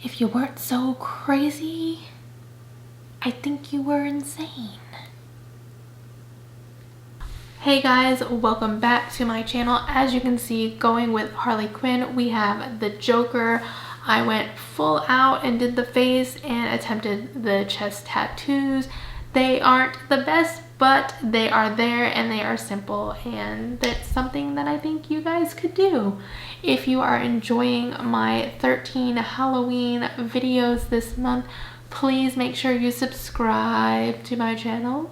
If you weren't so crazy, I think you were insane. Hey guys, welcome back to my channel. As you can see, going with Harley Quinn, we have the Joker. I went full out and did the face and attempted the chest tattoos. They aren't the best, but they are there and they are simple, and that's something that I think you guys could do. If you are enjoying my 13 Halloween videos this month, please make sure you subscribe to my channel.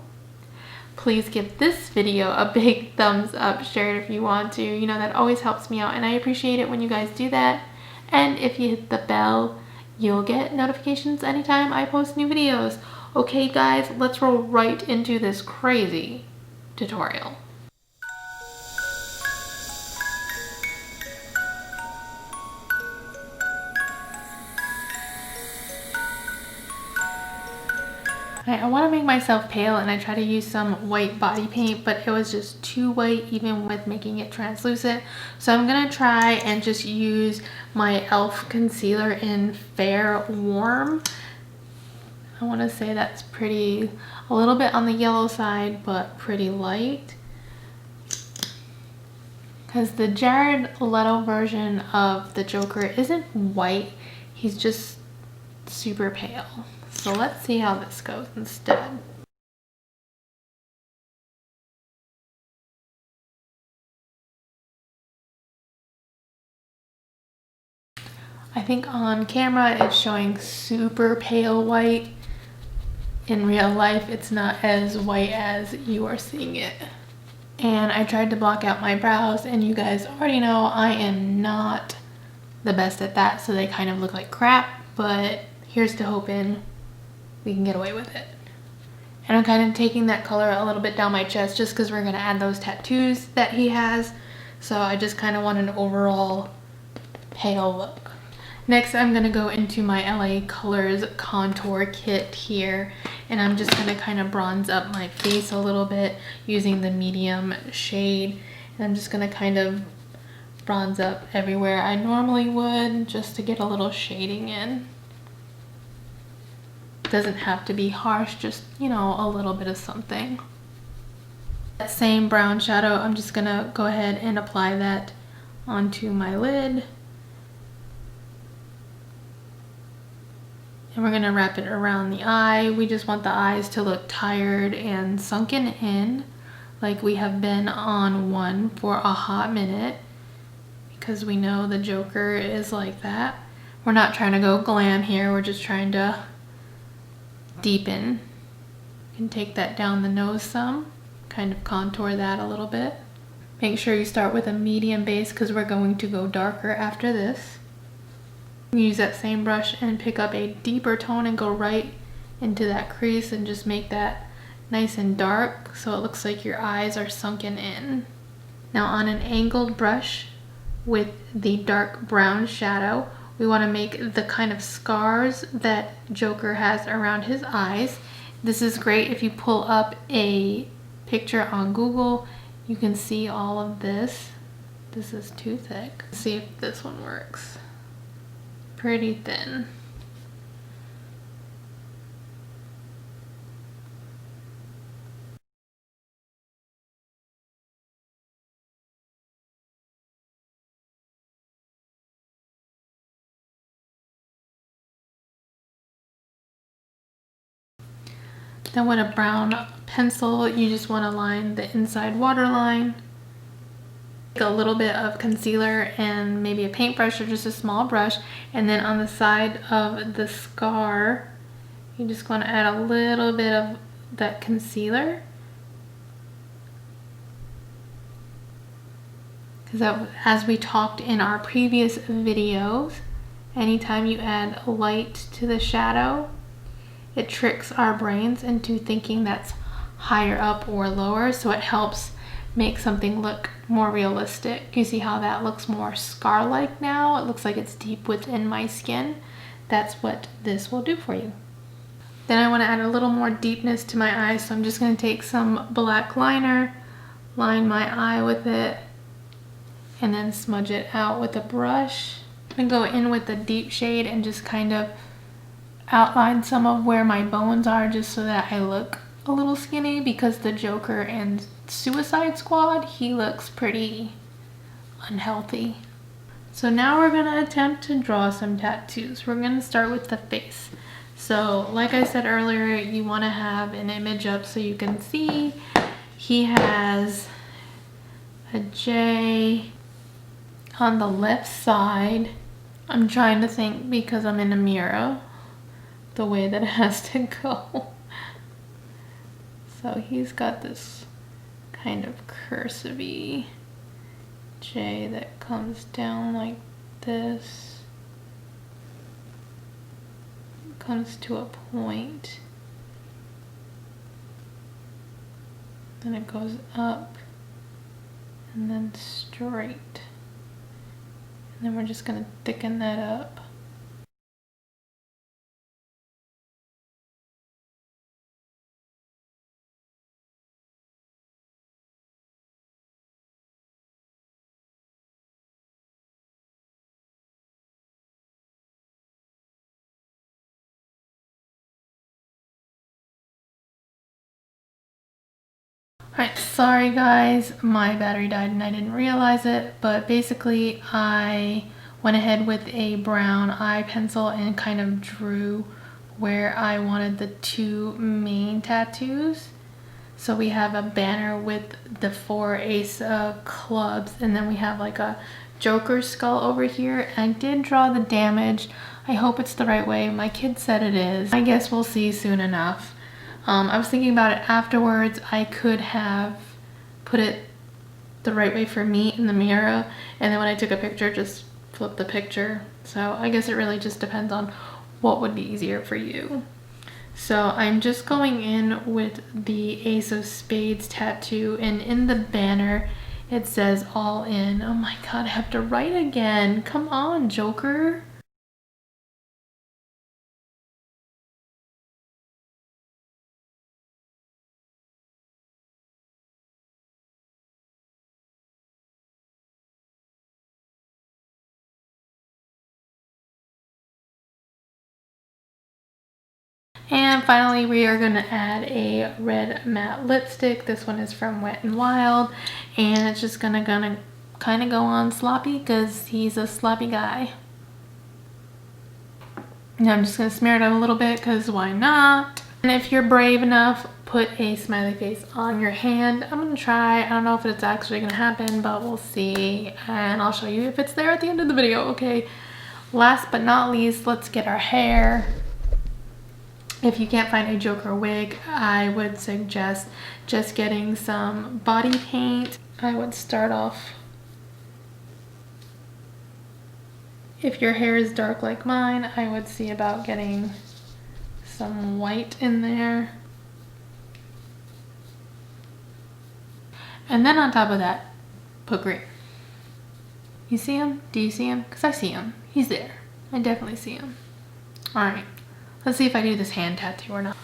Please give this video a big thumbs up, share it if you want to. You know, that always helps me out and I appreciate it when you guys do that. And if you hit the bell, you'll get notifications anytime I post new videos. Okay guys, let's roll right into this crazy tutorial. I want to make myself pale, and I try to use some white body paint, but it was just too white even with making it translucent. So I'm going to try and just use my e.l.f. concealer in Fair Warm. I want to say that's pretty, a little bit on the yellow side, but pretty light. Because the Jared Leto version of the Joker isn't white, he's just super pale. So let's see how this goes instead. I think on camera it's showing super pale white. In real life it's not as white as you are seeing it. And I tried to block out my brows, and you guys already know I am not the best at that, so they kind of look like crap, but here's to hoping we can get away with it. And I'm kind of taking that color a little bit down my chest just because we're going to add those tattoos that he has. So I just kind of want an overall pale look. Next, I'm going to go into my LA Colors contour kit here, and I'm just going to kind of bronze up my face a little bit using the medium shade. And I'm just going to kind of bronze up everywhere I normally would, just to get a little shading in. Doesn't have to be harsh, just, you know, a little bit of something. That same brown shadow, I'm just gonna go ahead and apply that onto my lid. And we're gonna wrap it around the eye. We just want the eyes to look tired and sunken in, like we have been on one for a hot minute, because we know the Joker is like that. We're not trying to go glam here, we're just trying to deepen. You can take that down the nose some, kind of contour that a little bit. Make sure you start with a medium base because we're going to go darker after this. Use that same brush and pick up a deeper tone and go right into that crease and just make that nice and dark so it looks like your eyes are sunken in. Now on an angled brush with the dark brown shadow, we want to make the kind of scars that Joker has around his eyes. This is great if you pull up a picture on Google. You can see all of this. This is too thick. Let's see if this one works. Pretty thin. Then with a brown pencil, you just want to line the inside waterline. Take a little bit of concealer and maybe a paintbrush or just a small brush, and then on the side of the scar, you just want to add a little bit of that concealer. Because as we talked in our previous videos, anytime you add light to the shadow, it tricks our brains into thinking that's higher up or lower, so it helps make something look more realistic. You see how that looks more scar-like now? It looks like it's deep within my skin. That's what this will do for you. Then I want to add a little more deepness to my eyes, so I'm just going to take some black liner, line my eye with it, and then smudge it out with a brush. I'm gonna go in with the deep shade and just kind of outline some of where my bones are, just so that I look a little skinny, because the Joker and Suicide Squad, he looks pretty unhealthy. So now we're gonna attempt to draw some tattoos. We're gonna start with the face. So like I said earlier, you wanna have an image up so you can see. He has a J on the left side. I'm trying to think, because I'm in a mirror, the way that it has to go. So he's got this kind of cursive-y J that comes down like this, comes to a point, then it goes up and then straight, and then we're just going to thicken that up. Alright, sorry guys, my battery died and I didn't realize it, but basically I went ahead with a brown eye pencil and kind of drew where I wanted the two main tattoos. So we have a banner with the 4 ace of clubs, and then we have like a Joker skull over here. I did draw the damage. I hope it's the right way. My kid said it is. I guess we'll see soon enough. I was thinking about it afterwards. I could have put it the right way for me in the mirror, and then when I took a picture, just flip the picture. So I guess it really just depends on what would be easier for you. So I'm just going in with the Ace of Spades tattoo, and in the banner it says all in. Oh my god, I have to write again. Come on, Joker. And finally, we are going to add a red matte lipstick. This one is from Wet n Wild, and it's just gonna kind of go on sloppy because he's a sloppy guy. Now I'm just going to smear it out a little bit because why not? And if you're brave enough, put a smiley face on your hand. I'm going to try. I don't know if it's actually going to happen, but we'll see. And I'll show you if it's there at the end of the video. Okay, last but not least, let's get our hair. If you can't find a Joker wig, I would suggest just getting some body paint. I would start off, if your hair is dark like mine, I would see about getting some white in there. And then on top of that, put green. You see him? Do you see him? Because I see him. He's there. I definitely see him. Alright. Let's see if I do this hand tattoo or not.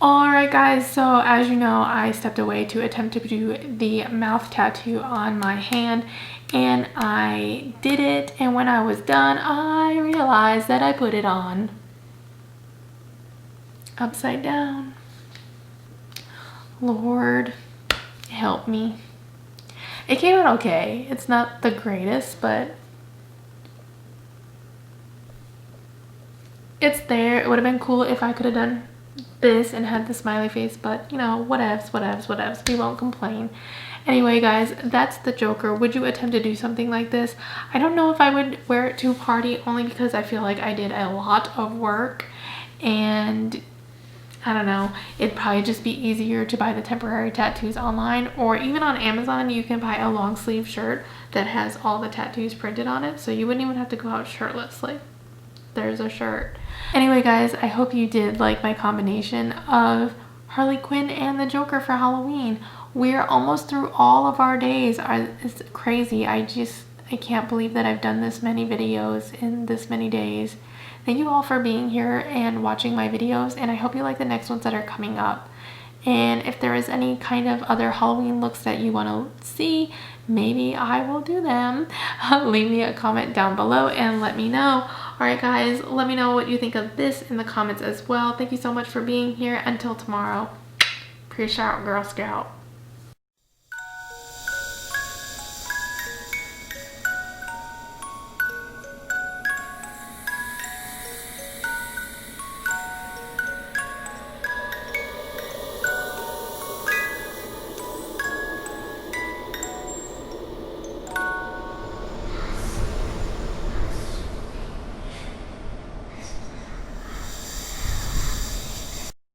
Alright guys, so as you know, I stepped away to attempt to do the mouth tattoo on my hand, and I did it, and when I was done, I realized that I put it on upside down. Lord, help me. It came out okay. It's not the greatest, but it's there. It would have been cool if I could have done this and had the smiley face, but you know, whatevs. We won't complain. Anyway guys, that's the Joker. Would you attempt to do something like this? I don't know if I would wear it to a party, only because I feel like I did a lot of work, and I don't know, it'd probably just be easier to buy the temporary tattoos online, or even on Amazon you can buy a long sleeve shirt that has all the tattoos printed on it, so you wouldn't even have to go out shirtless. Like, there's a shirt. Anyway guys, I hope you did like my combination of Harley Quinn and the Joker for Halloween. We're almost through all of our days. It's crazy. I can't believe that I've done this many videos in this many days. Thank you all for being here and watching my videos, and I hope you like the next ones that are coming up. And if there is any kind of other Halloween looks that you want to see, maybe I will do them. Leave me a comment down below and let me know. Alright guys, let me know what you think of this in the comments as well. Thank you so much for being here. Until tomorrow, peace out, Girl Scout.